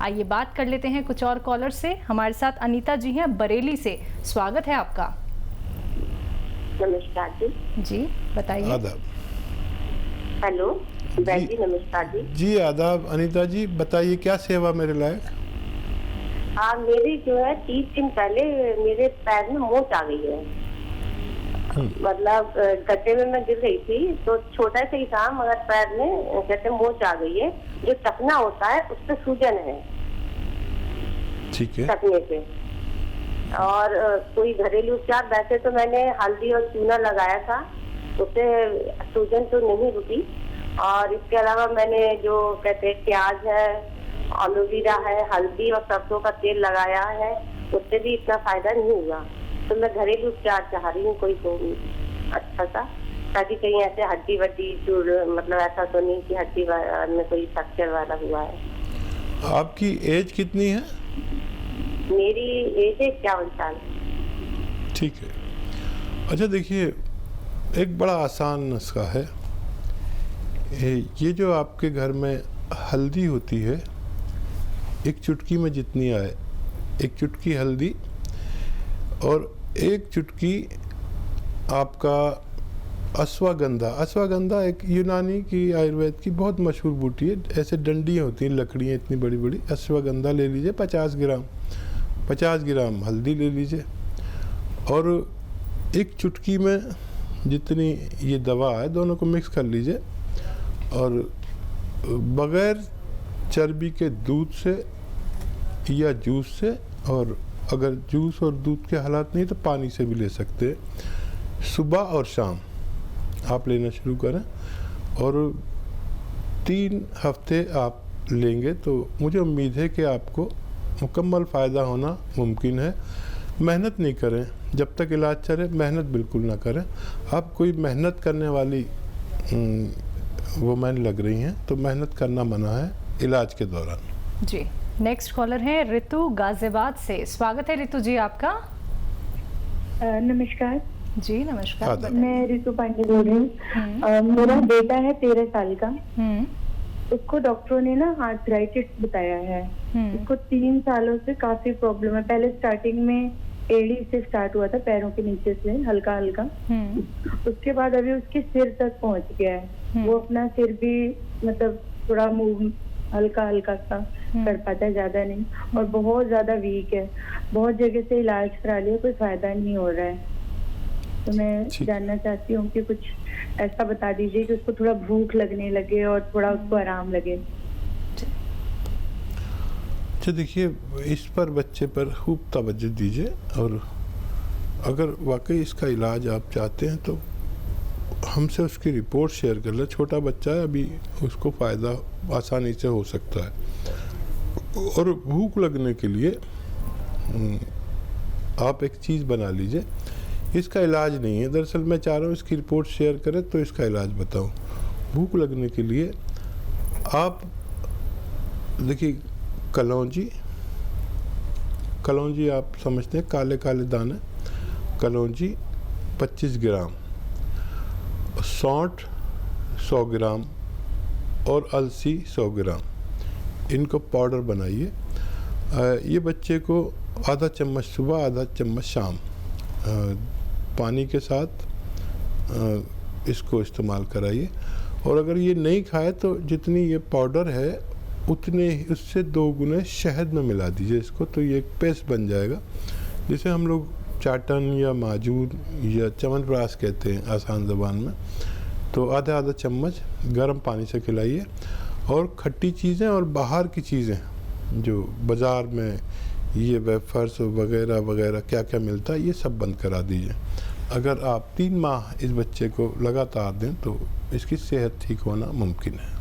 आइए बात कर लेते हैं कुछ और कॉलर से। हमारे साथ अनीता जी हैं बरेली से, स्वागत है आपका। नमस्कार जी। जी बताइए। आदाब। हेलो जी, नमस्कार जी। जी आदाब अनीता जी, बताइए क्या सेवा मेरे लायक। हाँ, मेरी जो है 30 दिन पहले मेरे पैर में मोच आ गई है। मतलब गड्ढे में मैं गिर गई थी, तो छोटा सा ही था, मगर पैर में कहते मोच आ गई है। जो टकना होता है उस पर सूजन है। ठीक है। टकने पे और कोई घरेलू उपचार, वैसे तो मैंने हल्दी और चूना लगाया था, उससे सूजन तो नहीं रुकी। और इसके अलावा मैंने जो कहते हैं प्याज है, एलोवेरा है, हल्दी और सरसों का तेल लगाया है, उससे भी इतना फायदा नहीं हुआ। तो मैं घरेलू उपचार चाह रही हूँ कोई अच्छा सा, ताकि कहीं ऐसे हड्डी वड्डी मतलब ऐसा तो नहीं कि हड्डी में कोई फ्रैक्चर वाला हुआ है। आपकी एज कितनी है? मेरी एज है 51 साल। ठीक है। अच्छा देखिए, एक बड़ा आसान नुस्खा है। ये जो आपके घर में हल्दी होती है, एक चुटकी में जितनी आए, एक चुटकी हल्दी और एक चुटकी आपका अश्वगंधा। अश्वगंधा एक यूनानी की, आयुर्वेद की बहुत मशहूर बूटी है। ऐसे डंडियाँ होती हैं, लकड़ियाँ इतनी बड़ी बड़ी। अश्वगंधा ले लीजिए 50 ग्राम, 50 ग्राम हल्दी ले लीजिए, और एक चुटकी में जितनी ये दवा है, दोनों को मिक्स कर लीजिए। और बग़ैर चर्बी के दूध से या जूस से, और अगर जूस और दूध के हालात नहीं तो पानी से भी ले सकते हैं। सुबह और शाम आप लेना शुरू करें, और 3 हफ्ते आप लेंगे तो मुझे उम्मीद है कि आपको मुकम्मल फ़ायदा होना मुमकिन है। मेहनत नहीं करें, जब तक इलाज चले मेहनत बिल्कुल ना करें। आप कोई मेहनत करने वाली वुमेन लग रही हैं, तो मेहनत करना मना है इलाज के दौरान। जी नेक्स्ट कॉलर है ऋतु गाजियाबाद से, स्वागत है ऋतु जी आपका। नमस्कार जी नमस्कार। मैं ऋतु पांडे बोल रही हूँ। मेरा बेटा है 13 साल का। उसको डॉक्टरों ने ना आर्थराइटिस बताया है। उसको 3 सालों से काफी प्रॉब्लम है। पहले स्टार्टिंग में एड़ी से स्टार्ट हुआ था, पैरों के नीचे से हल्का हल्का। उसके बाद अभी उसके सिर तक पहुंच गया है। वो अपना सिर भी मतलब थोड़ा मूव हल्का हल्का सा कर पाता है, ज्यादा नहीं। और बहुत ज्यादा वीक है। बहुत जगह से इलाज करा लिया, कोई फायदा नहीं हो रहा है। तो मैं जानना चाहती हूँ कि कुछ ऐसा बता दीजिए कि उसको थोड़ा भूख लगने लगे और थोड़ा उसको आराम लगे। अच्छा देखिए, इस पर बच्चे पर खूब तवज्जो दीजिए, और अगर वाकई इसका इलाज आप चाहते हैं तो हमसे उसकी रिपोर्ट शेयर कर लें। छोटा बच्चा है अभी, उसको फ़ायदा आसानी से हो सकता है। और भूख लगने के लिए आप एक चीज़ बना लीजिए। इसका इलाज नहीं है, दरअसल मैं चाह रहा हूँ इसकी रिपोर्ट शेयर करें तो इसका इलाज बताऊँ। भूख लगने के लिए आप देखिए, कलौंजी आप समझते हैं, काले काले दाने, कलौंजी 25 ग्राम, सौंठ 100 ग्राम और अलसी 100 ग्राम, इनको पाउडर बनाइए। ये बच्चे को आधा चम्मच सुबह, आधा चम्मच शाम पानी के साथ इसको इस्तेमाल कराइए। और अगर ये नहीं खाए तो जितनी ये पाउडर है उतने उससे 2 गुने शहद में मिला दीजिए इसको, तो ये एक पेस्ट बन जाएगा, जिसे हम लोग चाटन या माजून या च्यवनप्राश कहते हैं आसान ज़बान में। तो आधा आधा चम्मच गर्म पानी से खिलाइए। और खट्टी चीज़ें और बाहर की चीज़ें जो बाज़ार में ये वेफर्स वगैरह वगैरह क्या क्या मिलता है, ये सब बंद करा दीजिए। अगर आप 3 माह इस बच्चे को लगातार दें तो इसकी सेहत ठीक होना मुमकिन है।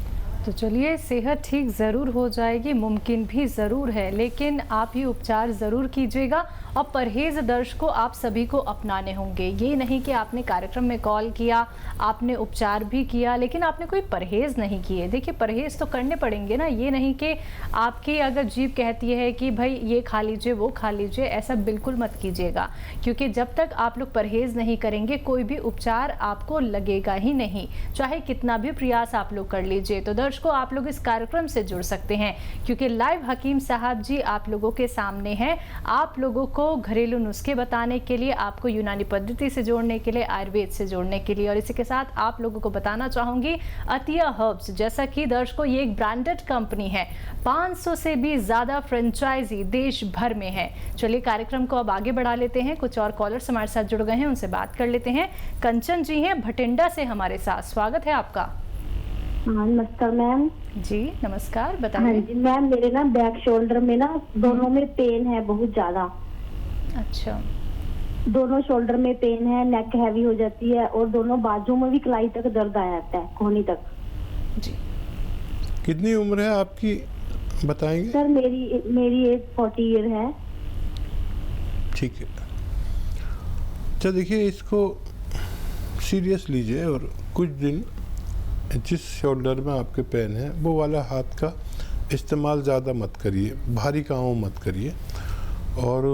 तो चलिए, सेहत ठीक ज़रूर हो जाएगी, मुमकिन भी ज़रूर है, लेकिन आप ये उपचार ज़रूर कीजिएगा और परहेज दर्शकों आप सभी को अपनाने होंगे। ये नहीं कि आपने कार्यक्रम में कॉल किया, आपने उपचार भी किया, लेकिन आपने कोई परहेज नहीं किए। देखिए परहेज तो करने पड़ेंगे ना, ये नहीं कि आपकी अगर जीभ कहती है कि भाई ये खा लीजिए वो खा लीजिए, ऐसा बिल्कुल मत कीजिएगा, क्योंकि जब तक आप लोग परहेज नहीं करेंगे कोई भी उपचार आपको लगेगा ही नहीं, चाहे कितना भी प्रयास आप लोग कर लीजिए। तो दर्शकों आप लोग इस कार्यक्रम से जुड़ सकते हैं, क्योंकि लाइव हकीम साहब जी आप लोगों के सामने हैं। आप लोगों को घरेलू नुस्खे बताने के लिए, आपको यूनानी पद्धति से जोड़ने के लिए, आयुर्वेद से जोड़ने के लिए। और इसी के साथ आप लोगों को बताना चाहूंगी अतिया हर्ब्स, जैसा कि दर्शकों ये एक ब्रांडेड कंपनी है, 500 से भी ज्यादा फ्रेंचाइजी देश भर में है। चलिए कार्यक्रम को अब आगे बढ़ा लेते हैं। कुछ और कॉलर्स हमारे साथ जुड़ गए हैं, उनसे बात कर लेते हैं। कंचन जी हैं भटिंडा से हमारे साथ, स्वागत है आपका। हाँ नमस्कार मैम। जी नमस्कार, हाँ बताइए। जी मैम, मेरे ना बैक शोल्डर में ना दोनों में पेन है बहुत ज्यादा। अच्छा, दोनों शोल्डर में पेन है, नेक हैवी हो जाती है और दोनों बाजू में भी कलाई तक दर्द आ जाता है, कोहनी तक। जी कितनी उम्र है आपकी बताएंगे? सर मेरी एज 40 ईयर है। ठीक है। अच्छा देखिए, इसको सीरियस लीजिए और कुछ दिन जिस शोल्डर में आपके पेन है वो वाला हाथ का इस्तेमाल ज़्यादा मत करिए, भारी कामों मत करिए। और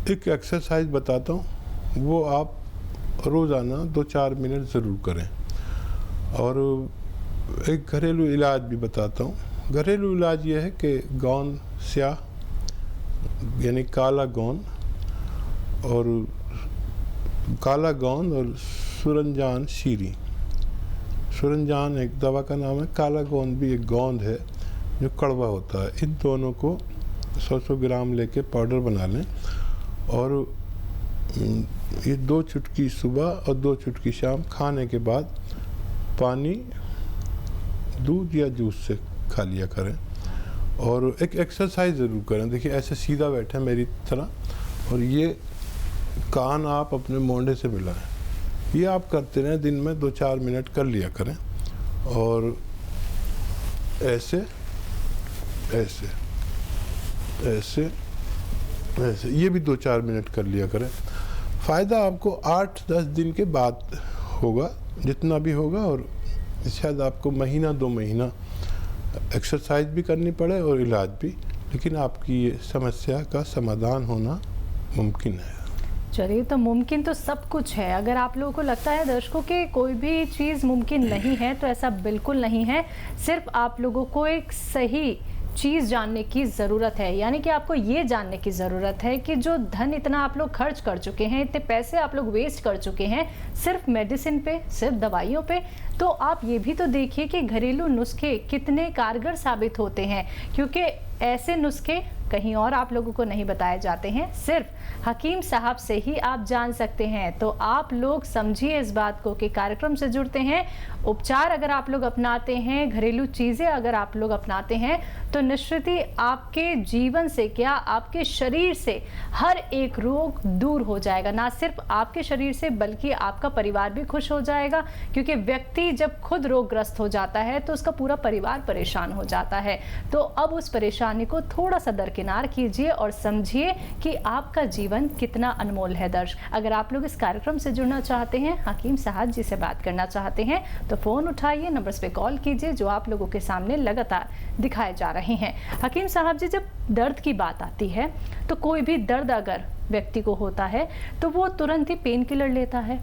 एक एक्सरसाइज बताता हूँ, वो आप रोज़ाना 2-4 मिनट ज़रूर करें। और एक घरेलू इलाज भी बताता हूँ। घरेलू इलाज ये है कि गोंद स्याह यानी काला गोंद और सुरंजान शीरी। सुरंजान एक दवा का नाम है, काला गोंद भी एक गोंद है जो कड़वा होता है। इन दोनों को 100 ग्राम लेके पाउडर बना लें और ये 2 चुटकी सुबह और 2 चुटकी शाम खाने के बाद पानी दूध या जूस से खा लिया करें। और एक एक्सरसाइज ज़रूर करें। देखिए ऐसे सीधा बैठे मेरी तरह और ये कान आप अपने मोंढे से मिलाएं। ये आप करते रहें, दिन में 2-4 मिनट कर लिया करें। और ऐसे ऐसे ऐसे ऐसे ये भी 2-4 मिनट कर लिया करें। फ़ायदा आपको 8-10 दिन के बाद होगा, जितना भी होगा। और शायद आपको महीना 2 महीना एक्सरसाइज भी करनी पड़े और इलाज भी, लेकिन आपकी ये समस्या का समाधान होना मुमकिन है। चलिए, तो मुमकिन तो सब कुछ है। अगर आप लोगों को लगता है दर्शकों कि कोई भी चीज़ मुमकिन नहीं है, तो ऐसा बिल्कुल नहीं है। सिर्फ आप लोगों को एक सही चीज़ जानने की ज़रूरत है, यानी कि आपको ये जानने की ज़रूरत है कि जो धन इतना आप लोग खर्च कर चुके हैं, इतने पैसे आप लोग वेस्ट कर चुके हैं सिर्फ मेडिसिन पे, सिर्फ दवाइयों पे, तो आप ये भी तो देखिए कि घरेलू नुस्खे कितने कारगर साबित होते हैं। क्योंकि ऐसे नुस्खे कहीं और आप लोगों को नहीं बताए जाते हैं, सिर्फ हकीम साहब से ही आप जान सकते हैं। तो आप लोग समझिए इस बात को कि कार्यक्रम से जुड़ते हैं, उपचार अगर आप लोग अपनाते हैं, घरेलू चीज़ें अगर आप लोग अपनाते हैं, तो निश्चित ही आपके जीवन से क्या, आपके शरीर से हर एक रोग दूर हो जाएगा। ना सिर्फ आपके शरीर से बल्कि आपका परिवार भी खुश हो जाएगा, क्योंकि व्यक्ति जब खुद रोगग्रस्त हो जाता है तो उसका पूरा परिवार परेशान हो जाता है। तो अब उस परेशानी को थोड़ा सा दरकिनार कीजिए और समझिए कि आपका जीवन कितना अनमोल है। दर्शक, अगर आप लोग इस कार्यक्रम से जुड़ना चाहते हैं, हकीम साहब जी से बात करना चाहते हैं, तो फ़ोन उठाइए, नंबर्स पे कॉल कीजिए जो आप लोगों के सामने लगातार दिखाए जा रहे हैं। हकीम साहब जी, जब दर्द की बात आती है तो कोई भी दर्द अगर व्यक्ति को होता है तो वो तुरंत ही पेन किलर लेता है,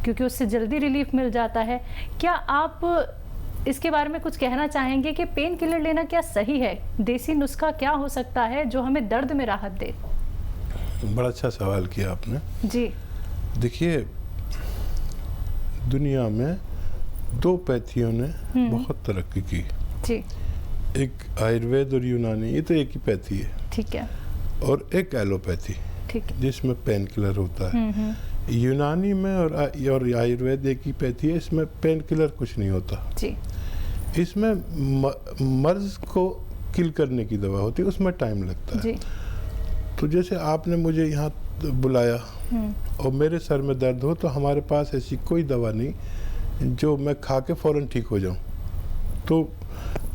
क्योंकि उससे जल्दी रिलीफ मिल जाता है। क्या आप इसके बारे में कुछ कहना चाहेंगे कि पेन किलर लेना क्या सही है? देसी नुस्खा क्या हो सकता है जो हमें दर्द में राहत दे? बड़ा अच्छा सवाल किया आपने जी। देखिए, दुनिया में 2 पैथियों ने बहुत तरक्की की जी। एक आयुर्वेद और यूनानी, ये तो एक ही पैथी है, ठीक है, और एक एलोपैथी, ठीक है, जिसमें पेन किलर होता है। यूनानी में और आयुर्वेद एक ही पैथी है, इसमें पेन किलर कुछ नहीं होता जी। इसमें मर्ज को किल करने की दवा होती है, उसमें टाइम लगता है जी। तो जैसे आपने मुझे यहाँ बुलाया और मेरे सर में दर्द हो, तो हमारे पास ऐसी कोई दवा नहीं जो मैं खा के फ़ौरन ठीक हो जाऊँ। तो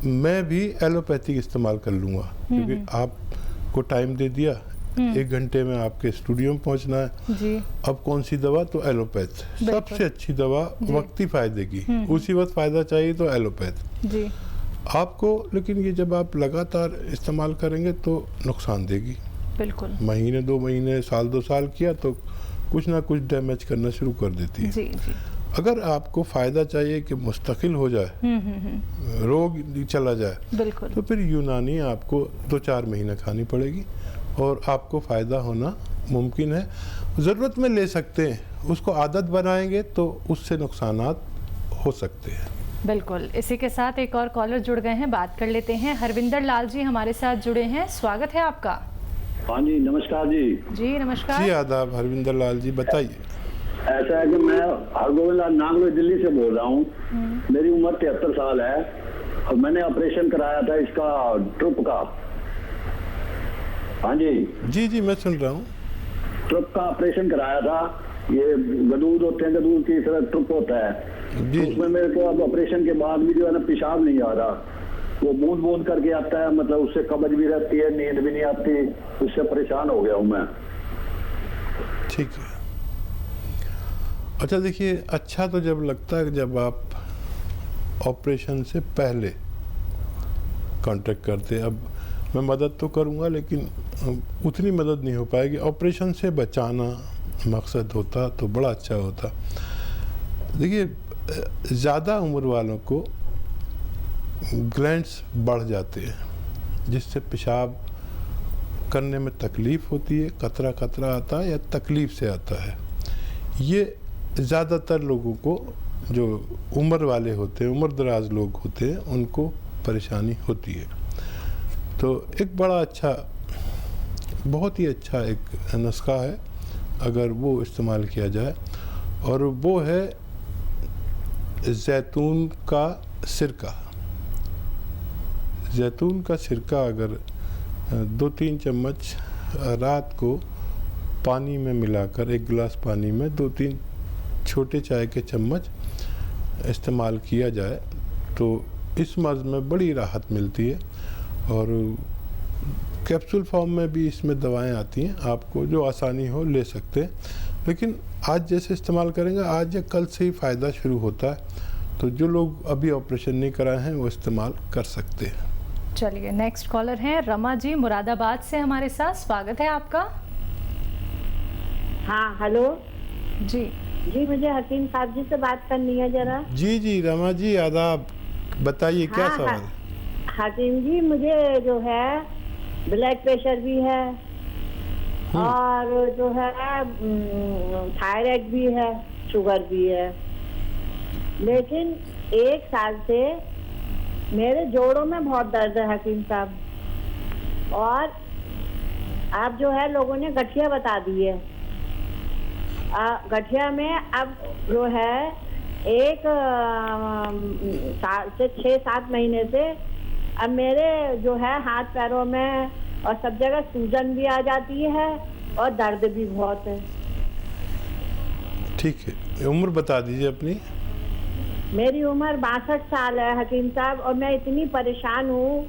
मैं भी एलोपैथिक इस्तेमाल कर लूँगा, क्योंकि आपको टाइम दे दिया, 1 घंटे में आपके स्टूडियो में पहुंचना है। जी। अब कौन सी दवा? तो एलोपैथ सबसे अच्छी दवा, वक्ती फायदे की। उसी वक्त फायदा चाहिए तो एलोपैथ जी आपको। लेकिन ये जब आप लगातार इस्तेमाल करेंगे तो नुकसान देगी। बिल्कुल। महीने 2 महीने, साल 2 साल किया तो कुछ ना कुछ डैमेज करना शुरू कर देती है। जी जी। अगर आपको फ़ायदा चाहिए कि मुस्तकिल हो जाए, रोग चला जाए, बिल्कुल। तो फिर यूनानी आपको 2-4 महीने खानी पड़ेगी और आपको फ़ायदा होना मुमकिन है। ज़रूरत में ले सकते हैं, उसको आदत बनाएंगे तो उससे नुकसानात हो सकते हैं। बिल्कुल। इसी के साथ एक और कॉलर जुड़ गए हैं, बात कर लेते हैं। हरविंदर लाल जी हमारे साथ जुड़े हैं, स्वागत है आपका। हाँ जी, नमस्कार जी। जी नमस्कार। जी आदाब हरविंदर लाल जी, बताइए। ऐसा है कि मैं हरगोविंद लाल नागलोई दिल्ली से बोल रहा हूँ। मेरी उम्र 73 साल है और मैंने ऑपरेशन कराया था इसका ट्रुप का। हाँ जी जी जी मैं सुन रहा हूँ। ट्रुप का ऑपरेशन कराया था। ये गदूद होते हैं, गदूद की तरह ट्रुप होता है जी। उसमें मेरे को अब ऑपरेशन के बाद भी जो है ना पेशाब नहीं आ रहा, वो बूंद बूंद करके आता है। मतलब उससे कब्ज भी रहती है, नींद भी नहीं आती, उससे परेशान हो गया हूँ मैं। ठीक है। अच्छा देखिए, अच्छा तो जब लगता है जब आप ऑपरेशन से पहले कांटेक्ट करते हैं। अब मैं मदद तो करूंगा लेकिन उतनी मदद नहीं हो पाएगी। ऑपरेशन से बचाना मकसद होता तो बड़ा अच्छा होता। देखिए, ज़्यादा उम्र वालों को ग्लैंड्स बढ़ जाते हैं जिससे पेशाब करने में तकलीफ़ होती है, कतरा कतरा आता है या तकलीफ़ से आता है। ये ज़्यादातर लोगों को, जो उम्र वाले होते हैं, उम्र दराज लोग होते हैं, उनको परेशानी होती है। तो एक बड़ा अच्छा, बहुत ही अच्छा एक नुस्खा है अगर वो इस्तेमाल किया जाए, और वो है जैतून का सिरका। जैतून का सिरका अगर 2-3 चम्मच रात को पानी में मिलाकर, 1 गिलास पानी में 2-3 छोटे चाय के चम्मच इस्तेमाल किया जाए तो इस मर्ज़ में बड़ी राहत मिलती है। और कैप्सूल फॉर्म में भी इसमें दवाएं आती हैं, आपको जो आसानी हो ले सकते हैं। लेकिन आज जैसे इस्तेमाल करेंगे, आज या कल से ही फ़ायदा शुरू होता है। तो जो लोग अभी ऑपरेशन नहीं कराए हैं वो इस्तेमाल कर सकते हैं। चलिए, नेक्स्ट कॉलर हैं रमा जी मुरादाबाद से हमारे साथ, स्वागत है आपका। हाँ हेलो जी जी, मुझे हकीम साहब जी से बात करनी है जरा। जी जी रमा जी आदाब, बताइए क्या हाँ, सवाल। हकीम जी, मुझे जो है ब्लड प्रेशर भी है और जो है थायराइड भी है, शुगर भी है। लेकिन 1 साल से मेरे जोड़ों में बहुत दर्द है हकीम साहब, और आप जो है लोगों ने गठिया बता दी है। गठिया में अब जो है 1 साल से 6-7 महीने से अब मेरे जो है हाथ पैरों में और सब जगह सूजन भी आ जाती है और दर्द भी बहुत है। ठीक है, उम्र बता दीजिए अपनी। मेरी उम्र 62 साल है हकीम साहब, और मैं इतनी परेशान हूँ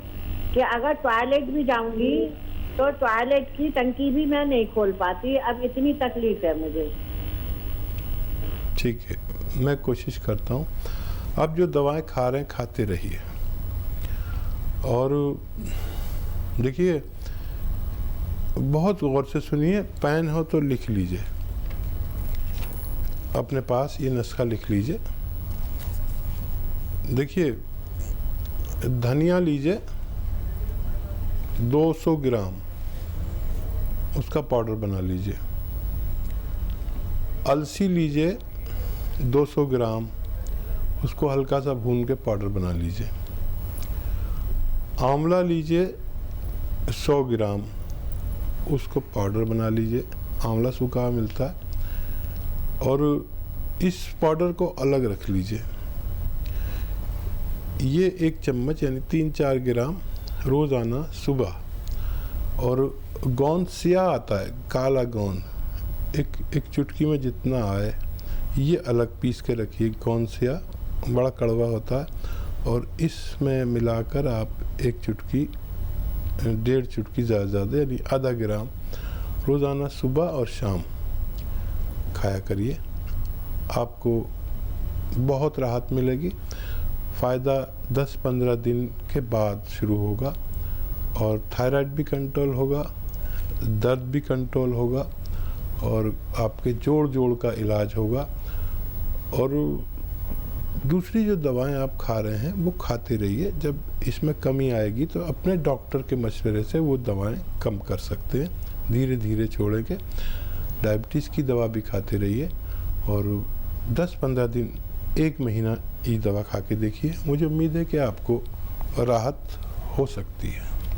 कि अगर टॉयलेट भी जाऊंगी तो टॉयलेट की टंकी भी मैं नहीं खोल पाती। अब इतनी तकलीफ है मुझे। ठीक है, मैं कोशिश करता हूँ। आप जो दवाएं खा रहे हैं खाते रहिए, और देखिए बहुत गौर से सुनिए। पेन हो तो लिख लीजिए, अपने पास ये नुस्खा लिख लीजिए। देखिए, धनिया लीजिए 200 ग्राम, उसका पाउडर बना लीजिए। अलसी लीजिए 200 ग्राम, उसको हल्का सा भून के पाउडर बना लीजिए। आंवला लीजिए 100 ग्राम, उसको पाउडर बना लीजिए। आंवला सूखा मिलता है, और इस पाउडर को अलग रख लीजिए। ये 1 चम्मच यानी 3-4 ग्राम रोज़ाना सुबह। और गोंद स्याह आता है, काला गोंद, एक चुटकी में जितना आए ये अलग पीस के रखिए। गोंद स्याह बड़ा कड़वा होता है, और इसमें मिलाकर आप 1 चुटकी, 1.5 चुटकी ज़्यादा यानी आधा ग्राम रोज़ाना सुबह और शाम खाया करिए, आपको बहुत राहत मिलेगी। फ़ायदा 10-15 दिन के बाद शुरू होगा और थायराइड भी कंट्रोल होगा, दर्द भी कंट्रोल होगा और आपके जोड़ का इलाज होगा। और दूसरी जो दवाएं आप खा रहे हैं वो खाते रहिए, जब इसमें कमी आएगी तो अपने डॉक्टर के मशवरे से वो दवाएं कम कर सकते हैं, धीरे धीरे छोड़ेंगे। डायबिटीज़ की दवा भी खाते रहिए और 10-15 दिन 1 महीना ये दवा खा के देखिए, मुझे उम्मीद है कि आपको राहत हो सकती है।